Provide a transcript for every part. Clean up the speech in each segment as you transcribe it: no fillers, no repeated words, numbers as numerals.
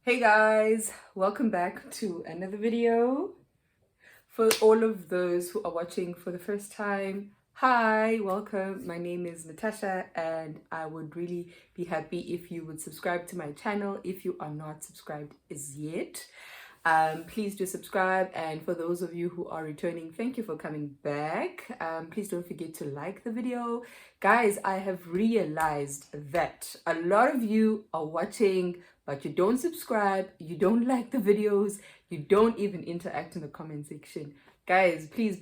Hey guys, welcome back to another video. For all of those who are watching for the first time, hi, welcome. My name is Natasha and I would really be happy if you would subscribe to my channel if you are not subscribed as yet. Please do subscribe, and for those of you who are returning, thank you for coming back. Please don't forget to like the video. Guys, I have realized that a lot of you are watching but you don't subscribe, you don't like the videos, you don't even interact in the comment section. Guys, please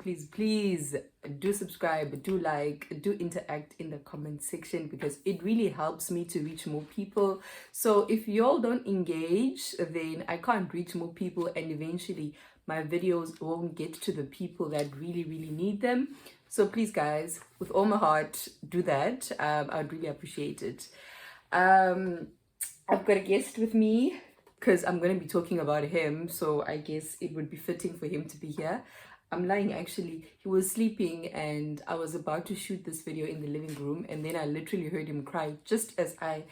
do subscribe, do like, do interact in the comment section because it really helps me to reach more people. So if y'all don't engage, then I can't reach more people, and eventually my videos won't get to the people that really need them. So please guys, with all my heart, do that. I'd really appreciate it. I've got a guest with me because I'm going to be talking about him, so I guess it would be fitting for him to be here. I'm lying, actually. He was sleeping and I was about to shoot this video in the living room, and then I literally heard him cry just as I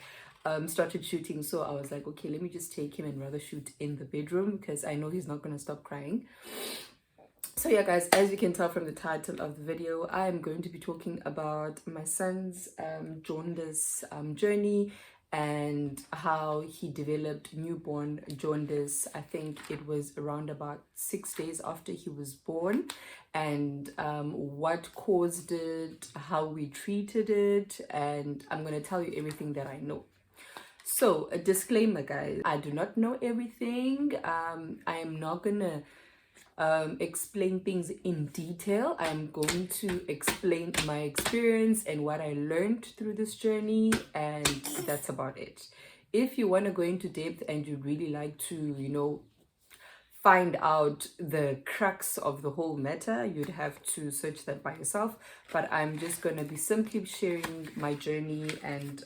started shooting. So I was like, okay, let me just take him and rather shoot in the bedroom because I know he's not going to stop crying. So yeah guys, as you can tell from the title of the video, I am going to be talking about my son's jaundice journey and how he developed newborn jaundice. I think it was around about 6 days after he was born, and what caused it, how we treated it, and I'm going to tell you everything that I know. So a disclaimer guys, I do not know everything. I am not gonna explain things in detail. I'm going to explain my experience and what I learned through this journey, and that's about it. If you want to go into depth and you'd really like to, find out the crux of the whole matter, you'd have to search that by yourself. But I'm just going to be simply sharing my journey and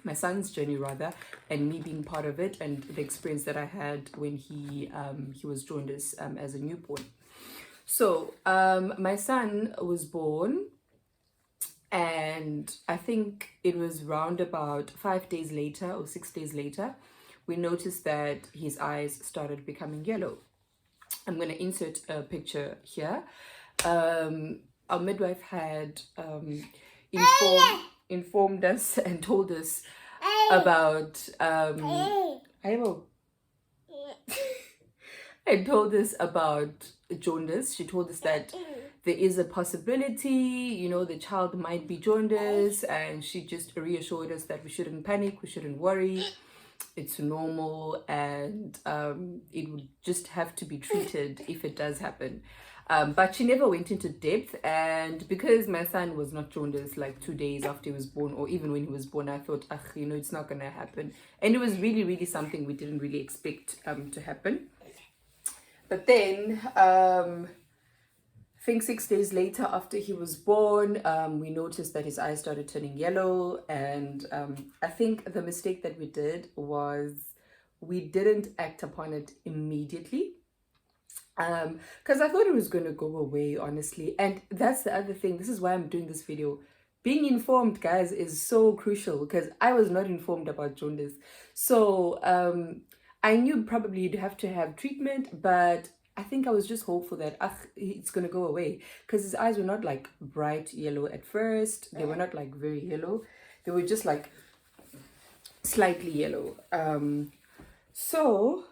my son's journey rather, and me being part of it, and the experience that I had when he was jaundice as a newborn. So my son was born, and I think it was round about 5 days later or 6 days later, we noticed that his eyes started becoming yellow. I'm going to insert a picture here. Our midwife had informed us and told us about and told us about jaundice. She told us that there is a possibility, the child might be jaundice, and she just reassured us that we shouldn't panic, we shouldn't worry, it's normal, and it would just have to be treated if it does happen. But she never went into depth, and because my son was not jaundice like 2 days after he was born, or even when he was born, I thought, it's not gonna happen. And it was really something we didn't really expect to happen. But then I think 6 days later after he was born, we noticed that his eyes started turning yellow, and I think the mistake that we did was we didn't act upon it immediately, because I thought it was going to go away, honestly. And that's the other thing, this is why I'm doing this video. Being informed, guys, is so crucial, because I was not informed about jaundice. So I knew probably you'd have to have treatment, but I think I was just hopeful that it's gonna go away, because his eyes were not like bright yellow at first. They were not like very yellow. They were just like slightly yellow. So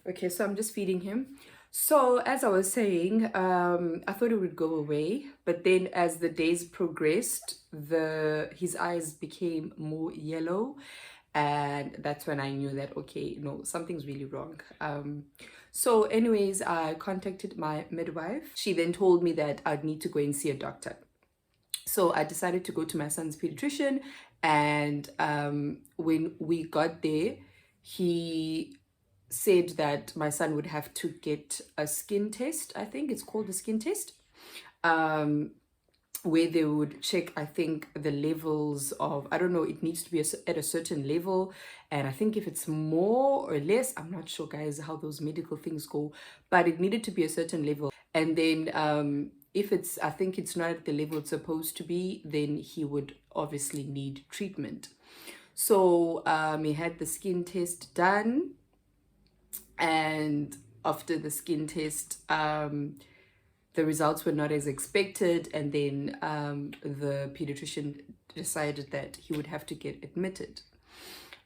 okay, so I'm just feeding him. So as I was saying, I thought it would go away, but then as the days progressed, his eyes became more yellow, and that's when I knew that, okay, no, something's really wrong. So anyways, I contacted my midwife. She then told me that I'd need to go and see a doctor. So I decided to go to my son's pediatrician, and when we got there, he said that my son would have to get a skin test. I think it's called a skin test, where they would check, I think, the levels of, I don't know, it needs to be at a certain level, and I think if it's more or less, I'm not sure guys how those medical things go, but it needed to be a certain level. And then if I think it's not at the level it's supposed to be, then he would obviously need treatment. So he had the skin test done, and after the skin test, the results were not as expected, and then the pediatrician decided that he would have to get admitted.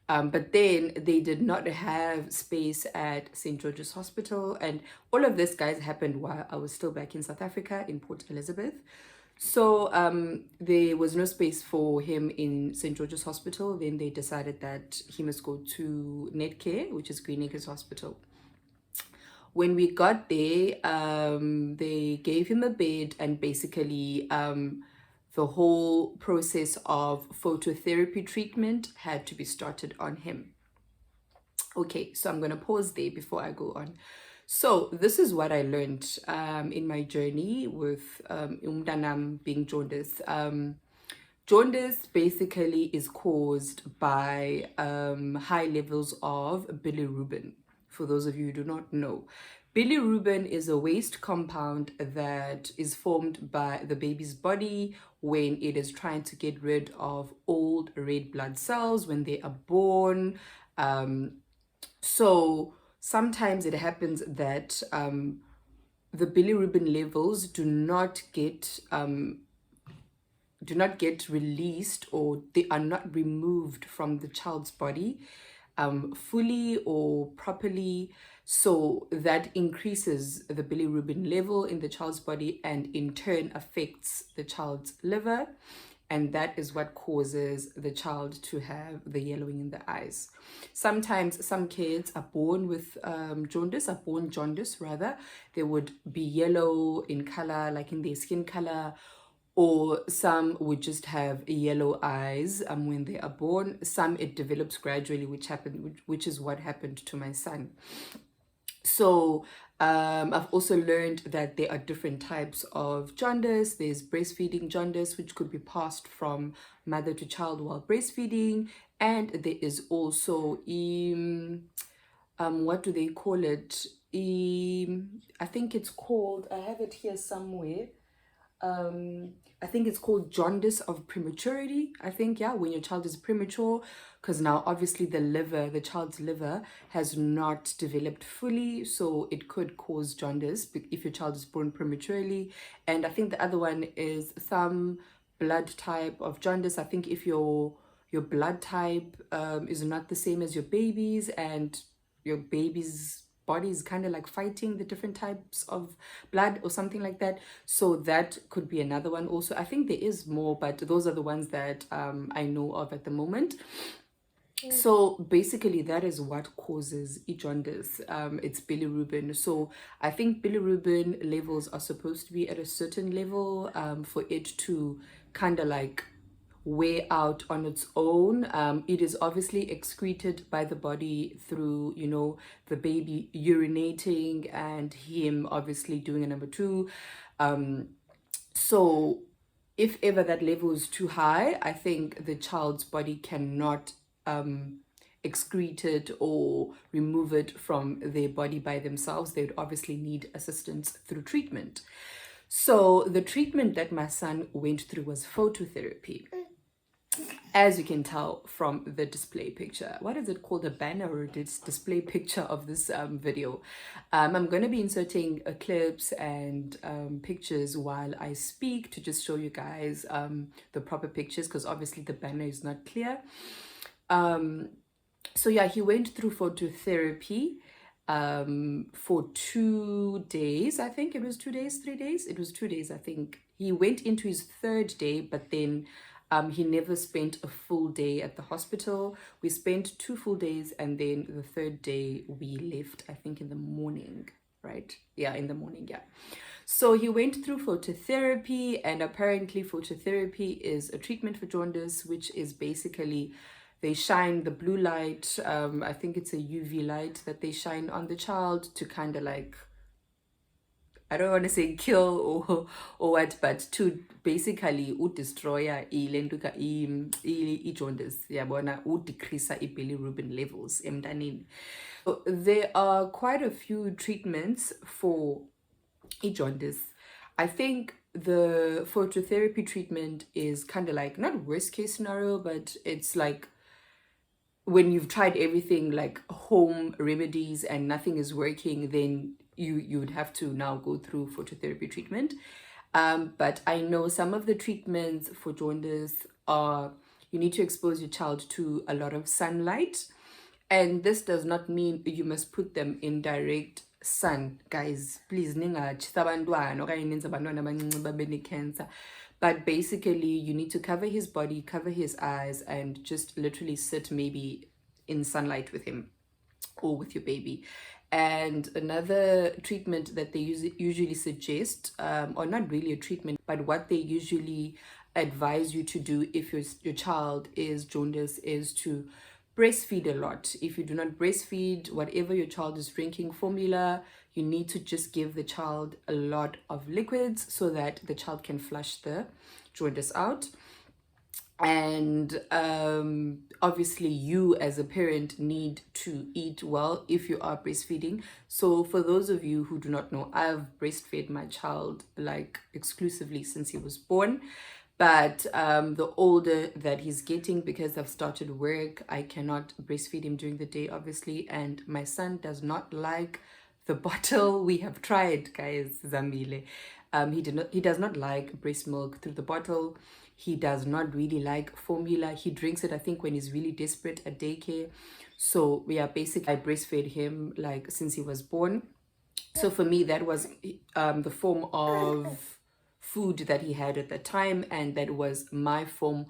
But then they did not have space at St. George's Hospital, and all of this, guys, happened while I was still back in South Africa in Port Elizabeth. So there was no space for him in St. George's Hospital. Then they decided that he must go to Netcare, which is Green Acres Hospital. When we got there, they gave him a bed, and basically the whole process of phototherapy treatment had to be started on him. Okay, so I'm going to pause there before I go on. So this is what I learned in my journey with umdanam being jaundice. Jaundice basically is caused by high levels of bilirubin. For those of you who do not know, bilirubin is a waste compound that is formed by the baby's body when it is trying to get rid of old red blood cells when they are born. So sometimes it happens that the bilirubin levels do not get released, or they are not removed from the child's body fully or properly. So that increases the bilirubin level in the child's body, and in turn affects the child's liver. And that is what causes the child to have the yellowing in the eyes. Sometimes some kids are born with jaundice rather. They would be yellow in color, like in their skin color, or some would just have yellow eyes when they are born. Some it develops gradually, which is what happened to my son. So I've also learned that there are different types of jaundice. There's breastfeeding jaundice, which could be passed from mother to child while breastfeeding. And there is also, what do they call it? I think it's called, I have it here somewhere. I think it's called jaundice of prematurity. I think, yeah, when your child is premature, because now obviously the child's liver has not developed fully, so it could cause jaundice if your child is born prematurely. And I think the other one is some blood type of jaundice. I think if your blood type is not the same as your baby's, and your baby's body is kind of like fighting the different types of blood or something like that, so that could be another one also. I think there is more, but those are the ones that I know of at the moment. So basically that is what causes jaundice. It's bilirubin. So I think bilirubin levels are supposed to be at a certain level for it to kind of like wear out on its own. It is obviously excreted by the body through, the baby urinating and him obviously doing a number two. So if ever that level is too high, I think the child's body cannot excrete it or remove it from their body by themselves. They would obviously need assistance through treatment. So the treatment that my son went through was phototherapy. As you can tell from the display picture. What is it called? A banner or display picture of this video. I'm going to be inserting clips and pictures while I speak to just show you guys the proper pictures, because obviously the banner is not clear. So yeah, he went through phototherapy for 2 days. I think it was 2 days, 3 days. It was 2 days, I think. He went into his third day, but then he never spent a full day at the hospital. We spent 2 full days, and then the third day we left, I think in the morning, right? Yeah, in the morning, yeah. So he went through phototherapy, and apparently phototherapy is a treatment for jaundice, which is basically they shine the blue light. I think it's a UV light that they shine on the child to kind of like, I don't want to say kill or what, but to basically destroy jaundice, yabona, decrease bilirubin levels emntaneni. So there are quite a few treatments for jaundice. I think the phototherapy treatment is kind of like, not worst case scenario, but it's like when you've tried everything like home remedies and nothing is working, then you would have to now go through phototherapy treatment. But I know some of the treatments for jaundice are you need to expose your child to a lot of sunlight. And this does not mean you must put them in direct sun. Guys, please, ningatshisa abantwana okanye nenze abantwana abancinci babe ne-cancer. But basically, you need to cover his body, cover his eyes, and just literally sit maybe in sunlight with him or with your baby. And another treatment that they usually suggest, or not really a treatment, but what they usually advise you to do if your child is jaundice is to breastfeed a lot. If you do not breastfeed, whatever your child is drinking, formula, you need to just give the child a lot of liquids so that the child can flush the jaundice out. And obviously you as a parent need to eat well if you are breastfeeding. So for those of you who do not know, I've breastfed my child like exclusively since he was born. But the older that he's getting, because I've started work, I cannot breastfeed him during the day, obviously. And my son does not like the bottle. We have tried, guys, Zambile. He does not like breast milk through the bottle. He does not really like formula. He drinks it, I think, when he's really desperate at daycare. So we are basically, I breastfed him like since he was born. So for me, that was the form of food that he had at the time, and that was my form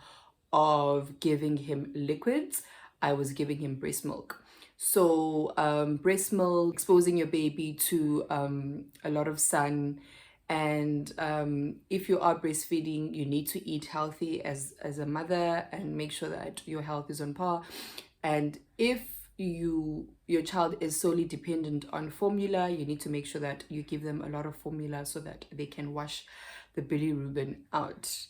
of giving him liquids. I was giving him breast milk. So breast milk, exposing your baby to a lot of sun, and if you are breastfeeding, you need to eat healthy as a mother and make sure that your health is on par. And if your child is solely dependent on formula, you need to make sure that you give them a lot of formula so that they can wash the bilirubin out.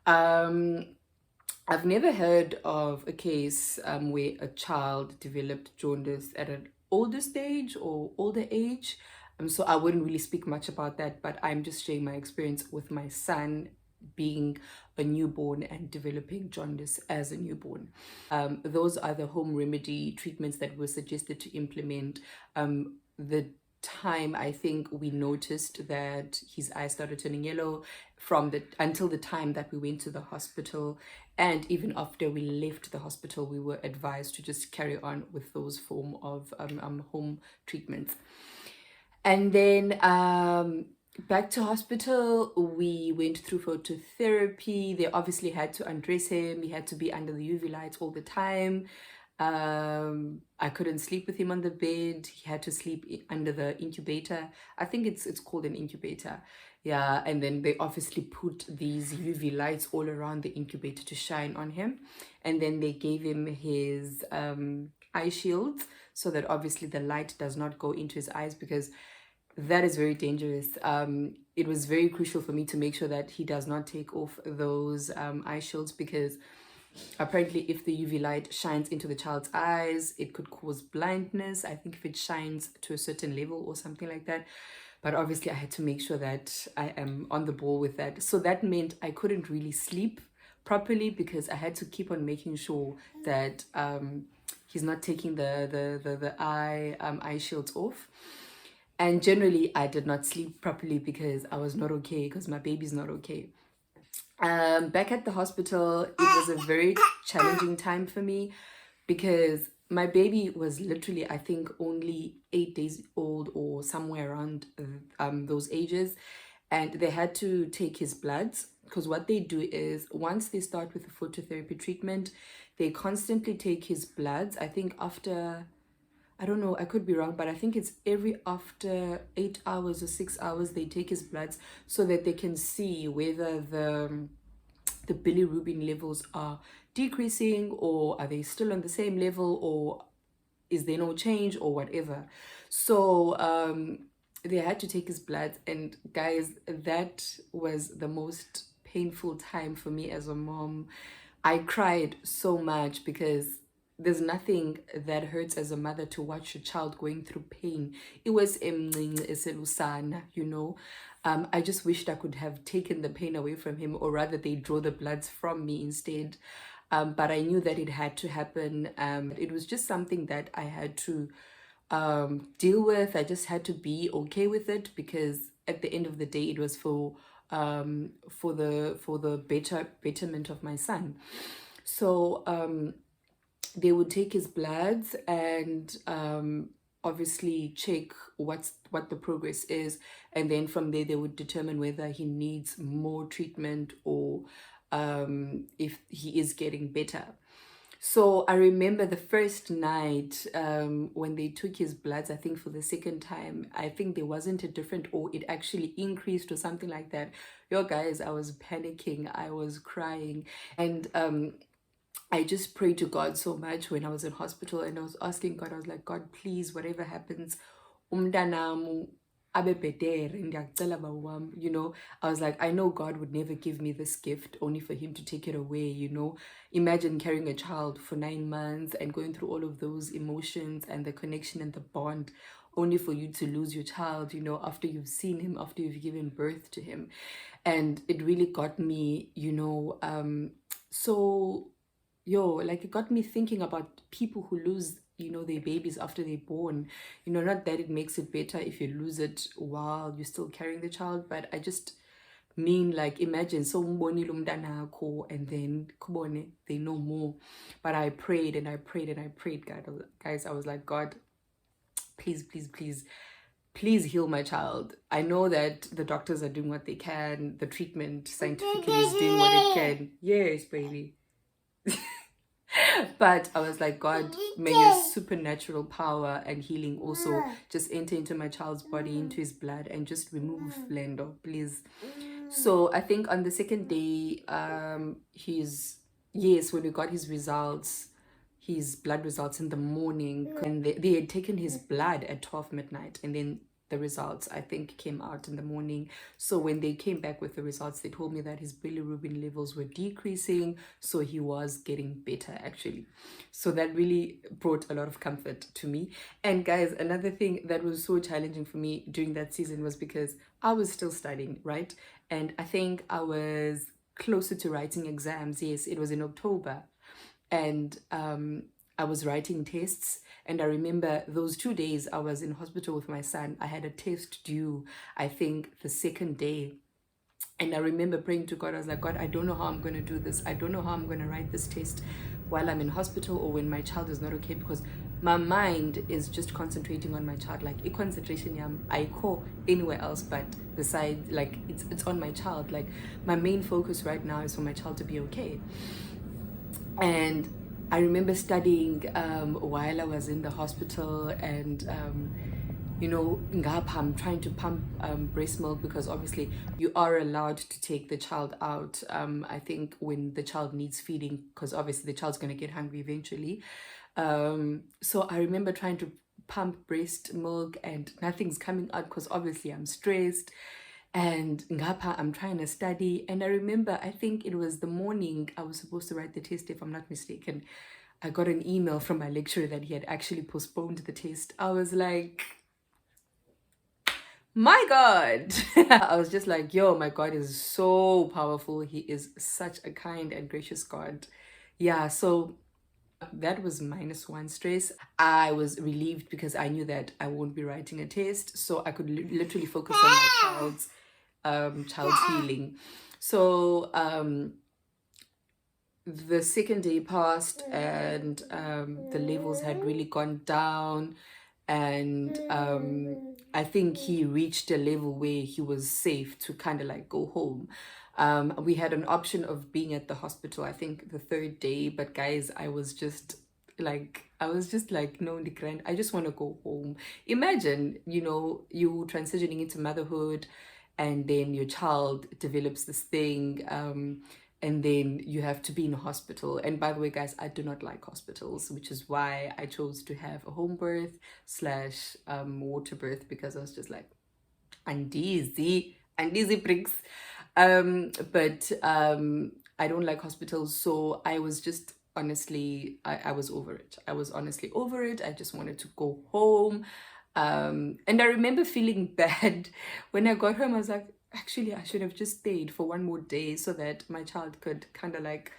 I've never heard of a case where a child developed jaundice at an older stage or older age. So I wouldn't really speak much about that, but I'm just sharing my experience with my son being a newborn and developing jaundice as a newborn. Those are the home remedy treatments that were suggested to implement. The time I think we noticed that his eyes started turning yellow until the time that we went to the hospital, and even after we left the hospital, we were advised to just carry on with those form of home treatments. And then back to hospital, we went through phototherapy. They obviously had to undress him. He had to be under the UV lights all the time. I couldn't sleep with him on the bed. He had to sleep under the incubator. I think it's called an incubator. Yeah, and then they obviously put these UV lights all around the incubator to shine on him. And then they gave him his eye shields so that obviously the light does not go into his eyes, because that is very dangerous. It was very crucial for me to make sure that he does not take off those eye shields, because apparently if the UV light shines into the child's eyes, it could cause blindness. I think if it shines to a certain level or something like that. But obviously I had to make sure that I am on the ball with that. So that meant I couldn't really sleep properly, because I had to keep on making sure that he's not taking the eye shields off. And generally I did not sleep properly because I was not okay, because my baby's not okay. Back at the hospital, it was a very challenging time for me, because my baby was literally, I think, only 8 days old or somewhere around those ages. And they had to take his bloods, because what they do is once they start with the phototherapy treatment, they constantly take his bloods. I think after, I don't know, I could be wrong, but I think it's after 8 hours or 6 hours, they take his bloods so that they can see whether the bilirubin levels are decreasing, or are they still on the same level, or is there no change, or whatever. So they had to take his blood, and guys, that was the most painful time for me as a mom. I cried so much, because there's nothing that hurts as a mother to watch your child going through pain. It was eselusana, you know. I just wished I could have taken the pain away from him, or rather they draw the bloods from me instead. but I knew that it had to happen. It was just something that I had to deal with. I just had to be okay with it, because at the end of the day, it was for the betterment of my son. So they would take his bloods and obviously check what the progress is, and then from there they would determine whether he needs more treatment or if he is getting better. So I remember the first night when they took his bloods, I think for the second time, I think there wasn't a different, or it actually increased or something like that. Yo, guys, I was panicking, I was crying, and I just prayed to God so much when I was in hospital, and I was asking God, I was like, God, please, whatever happens, umntanamu abe bhetere, ndiyacela baba wam. I was like, I know God would never give me this gift only for him to take it away. Imagine carrying a child for 9 months and going through all of those emotions and the connection and the bond, only for you to lose your child, after you've seen him, after you've given birth to him. And it really got me, so like, it got me thinking about people who lose their babies after they're born. Not that it makes it better if you lose it while you're still carrying the child, but I just mean, like, imagine so umbonile umntanakho and then kubone they know more. But I prayed and I prayed and I prayed, guys. I was like, God, please, please, please, please heal my child. I know that the doctors are doing what they can, the treatment scientifically is doing what it can. Yes, baby. But I was like, God, may your supernatural power and healing also just enter into my child's body, into his blood, and just remove Lendo, please. So I think on the second day, when we got his results, his blood results in the morning, and they had taken his blood at 12 midnight, and then the results, I think, came out in the morning. So when they came back with the results, they told me that his bilirubin levels were decreasing, so he was getting better, actually. So that really brought a lot of comfort to me. And guys, another thing that was so challenging for me during that season was because I was still studying, right? And I think I was closer to writing exams. Yes, it was in October, and I was writing tests. And I remember those 2 days I was in hospital with my son. I had a test due, I think, the second day. And I remember praying to God. I was like, God, I don't know how I'm going to do this. I don't know how I'm going to write this test while I'm in hospital or when my child is not okay, because my mind is just concentrating on my child. Like, a concentration, I call anywhere else but besides, like, it's on my child. Like, my main focus right now is for my child to be okay. And I remember studying while I was in the hospital, and ngapha I'm trying to pump breast milk, because obviously you are allowed to take the child out, I think, when the child needs feeding, because obviously the child's going to get hungry eventually. So I remember trying to pump breast milk and nothing's coming out, because obviously I'm stressed. And ngapha I'm trying to study, and I remember, I think it was the morning I was supposed to write the test, if I'm not mistaken. I got an email from my lecturer that he had actually postponed the test. I was like, my God. I was just like, yo, my God is so powerful. He is such a kind and gracious God. Yeah, so that was -1 stress. I was relieved because I knew that I won't be writing a test, so I could literally focus on my child's healing. So the second day passed, and the levels had really gone down, and I think he reached a level where he was safe to kind of like go home. We had an option of being at the hospital, I think, the third day, but guys, I was just like, no, Nikrand, I just want to go home. Imagine, you transitioning into motherhood, and then your child develops this thing, and then you have to be in a hospital. And by the way, guys, I do not like hospitals, which is why I chose to have a home birth / water birth, because I was just like, andizi bricks. But I don't like hospitals, so I was just honestly, I was over it. I was honestly over it. I just wanted to go home. And I remember feeling bad when I got home. I was like, actually, I should have just stayed for one more day so that my child could kind of like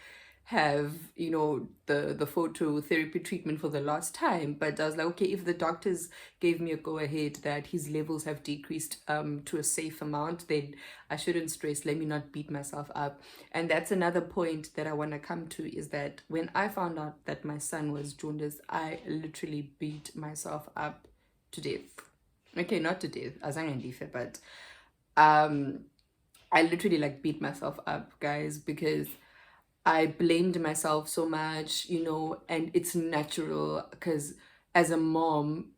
have, you know, the phototherapy treatment for the last time. But I was like, okay, if the doctors gave me a go ahead that his levels have decreased to a safe amount, then I shouldn't stress. Let me not beat myself up. And that's another point that I want to come to, is that when I found out that my son was jaundice, I literally beat myself up to death. Okay, not to death, but I literally like beat myself up, guys, because I blamed myself so much, you know, and it's natural because as a mom,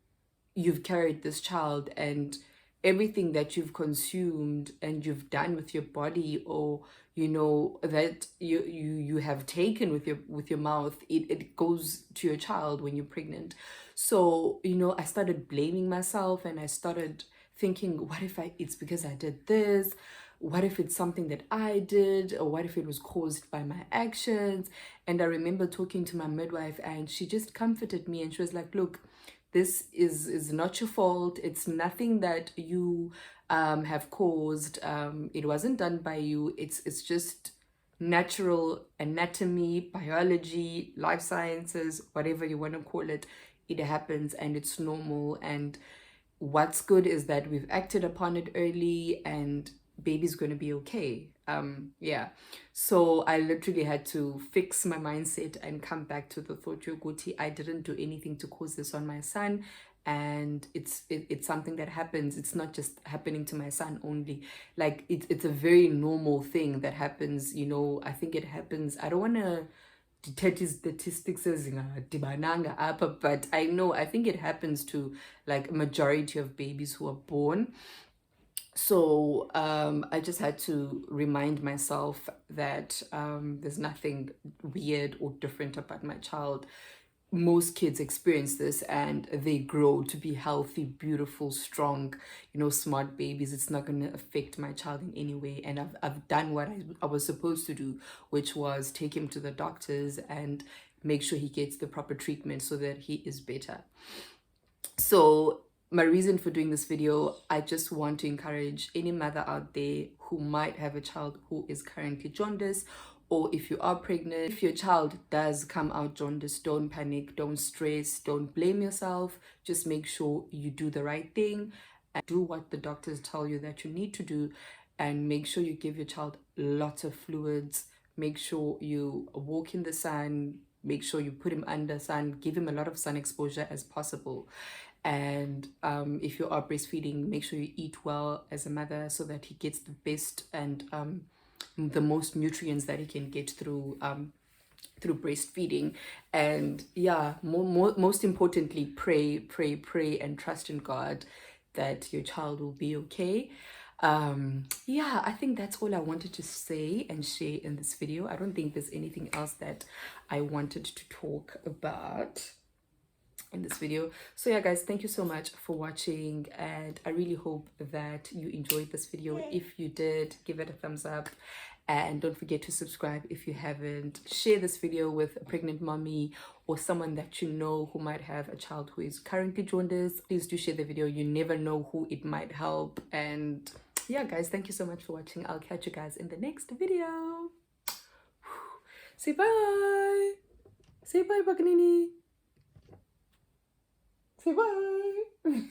you've carried this child, and everything that you've consumed and you've done with your body, or you know, that you have taken with your mouth, it goes to your child when you're pregnant. So you know, I started blaming myself, and I started thinking, what if it's because I did this, what if it's something that I did, or what if it was caused by my actions? And I remember talking to my midwife, and she just comforted me, and she was like, look, this is not your fault. It's nothing that you have caused. It wasn't done by you. It's just natural anatomy, biology, life sciences, whatever you want to call it. It happens, and it's normal. And what's good is that we've acted upon it early, and baby's going to be okay. Yeah, so I literally had to fix my mindset and come back to the thought, Yoguti, I didn't do anything to cause this on my son, and it's something that happens. It's not just happening to my son only. Like it's a very normal thing that happens, you know. I think it happens, I don't want to detect statistics as dibananga up, but I think it happens to like a majority of babies who are born. So I just had to remind myself that there's nothing weird or different about my child. Most kids experience this, and they grow to be healthy, beautiful, strong, you know, smart babies. It's not going to affect my child in any way. And I've done what I was supposed to do, which was take him to the doctors and make sure he gets the proper treatment so that he is better. So my reason for doing this video, I just want to encourage any mother out there who might have a child who is currently jaundice, or if you are pregnant, if your child does come out jaundice, don't panic, don't stress, don't blame yourself. Just make sure you do the right thing and do what the doctors tell you that you need to do, and make sure you give your child lots of fluids. Make sure you walk in the sun, make sure you put him under sun, give him a lot of sun exposure as possible. And if you are breastfeeding, make sure you eat well as a mother so that he gets the best and the most nutrients that he can get through breastfeeding. And yeah, most importantly, pray and trust in God that your child will be okay. Yeah, I think that's all I wanted to say and share in this video. I don't think there's anything else that I wanted to talk about in this video. So yeah, guys, thank you so much for watching, and I really hope that you enjoyed this video. If you did, give it a thumbs up, and don't forget to subscribe if you haven't. Share this video with a pregnant mommy or someone that you know who might have a child who is currently jaundice. Please do share the video. You never know who it might help. And yeah, guys, thank you so much for watching. I'll catch you guys in the next video. Say bye. Say bye, Bakanini. Say bye.